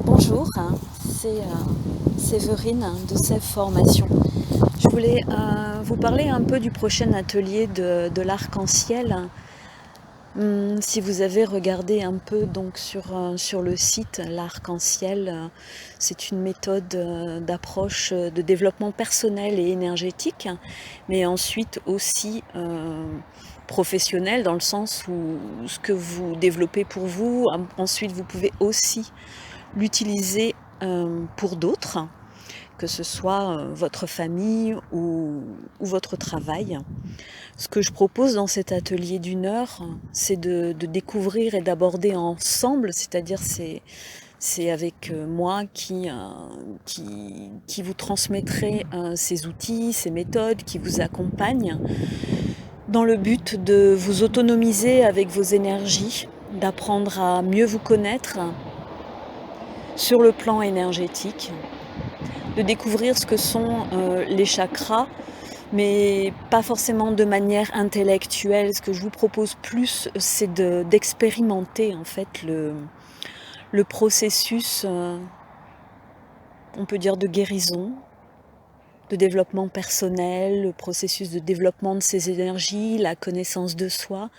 Bonjour, c'est Séverine de Sève Formation. Je voulais vous parler un peu du prochain atelier de l'arc-en-ciel. Si vous avez regardé un peu donc sur le site, l'arc-en-ciel, c'est une méthode d'approche de développement personnel et énergétique, mais ensuite aussi professionnel, dans le sens où ce que vous développez pour vous, ensuite vous pouvez aussi l'utiliser pour d'autres, que ce soit votre famille ou votre travail. Ce que je propose dans cet atelier d'1 heure, c'est de découvrir et d'aborder ensemble, c'est-à-dire c'est avec moi qui vous transmettrai ces outils, ces méthodes, qui vous accompagnent, dans le but de vous autonomiser avec vos énergies, d'apprendre à mieux vous connaître sur le plan énergétique, de découvrir ce que sont les chakras, mais pas forcément de manière intellectuelle. Ce que je vous propose plus, c'est d'expérimenter en fait le processus, on peut dire, de guérison, de développement personnel, le processus de développement de ses énergies, la connaissance de soi.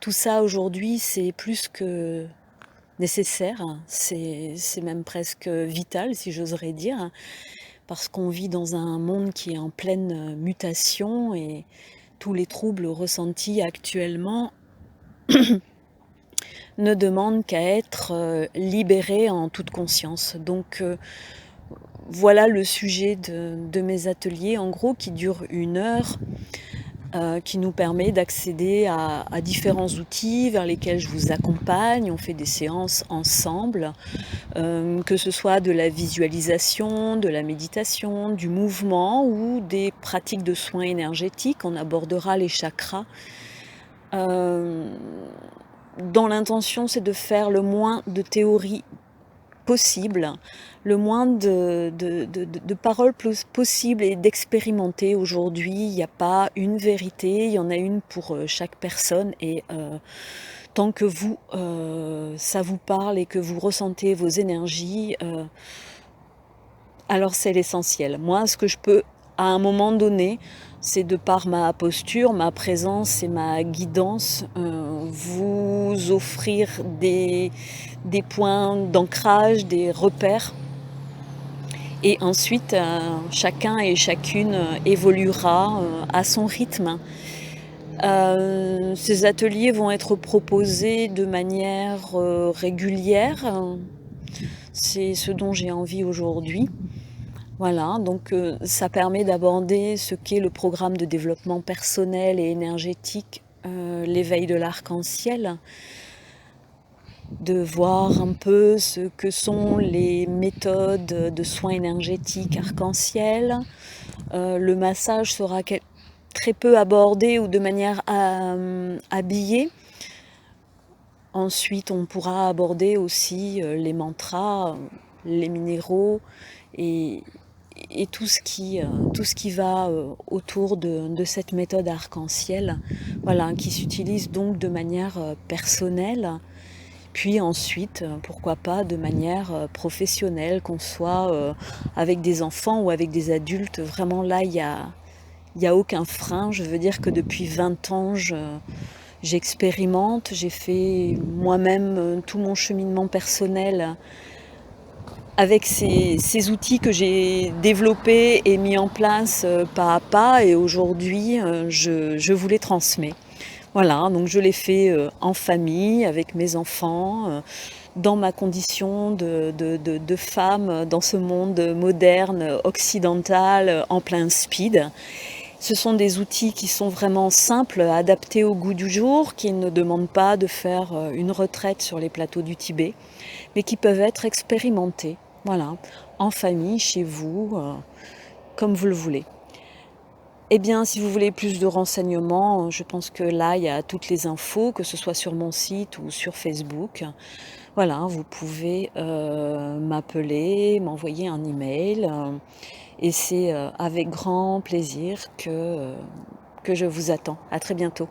Tout ça aujourd'hui, c'est plus que nécessaire, c'est même presque vital, si j'oserais dire, parce qu'on vit dans un monde qui est en pleine mutation et tous les troubles ressentis actuellement ne demandent qu'à être libérés en toute conscience. Donc voilà le sujet de mes ateliers, en gros, qui durent 1 heure, qui nous permet d'accéder à différents outils vers lesquels je vous accompagne. On fait des séances ensemble, que ce soit de la visualisation, de la méditation, du mouvement ou des pratiques de soins énergétiques. On abordera les chakras. Dans l'intention, c'est de faire le moins de théorie possible, le moins de paroles possibles, et d'expérimenter. Aujourd'hui, il n'y a pas une vérité, il y en a une pour chaque personne, et tant que vous, ça vous parle et que vous ressentez vos énergies, alors c'est l'essentiel. Moi, ce que je peux, à un moment donné, c'est, de par ma posture, ma présence et ma guidance, vous offrir des points d'ancrage, des repères. Et ensuite, chacun et chacune évoluera à son rythme. Ces ateliers vont être proposés de manière régulière. C'est ce dont j'ai envie aujourd'hui. Voilà, donc ça permet d'aborder ce qu'est le programme de développement personnel et énergétique, l'éveil de l'arc-en-ciel, de voir un peu ce que sont les méthodes de soins énergétiques arc-en-ciel. Le massage sera très peu abordé ou de manière habillée. Ensuite, on pourra aborder aussi les mantras, les minéraux et tout ce qui va autour de cette méthode arc-en-ciel, voilà, qui s'utilise donc de manière personnelle, puis ensuite, pourquoi pas de manière professionnelle, qu'on soit avec des enfants ou avec des adultes. Vraiment là, il y a aucun frein. Je veux dire que depuis 20 ans, j'expérimente, j'ai fait moi-même tout mon cheminement personnel avec ces outils que j'ai développés et mis en place pas à pas, et aujourd'hui je vous les transmets. Voilà, donc je l'ai fait en famille, avec mes enfants, dans ma condition de femme dans ce monde moderne, occidental, en plein speed. Ce sont des outils qui sont vraiment simples, adaptés au goût du jour, qui ne demandent pas de faire une retraite sur les plateaux du Tibet, mais qui peuvent être expérimentés, voilà, en famille, chez vous, comme vous le voulez. Eh bien, si vous voulez plus de renseignements, je pense que là, il y a toutes les infos, que ce soit sur mon site ou sur Facebook. Voilà, vous pouvez m'appeler, m'envoyer un email, et c'est avec grand plaisir que je vous attends. À très bientôt.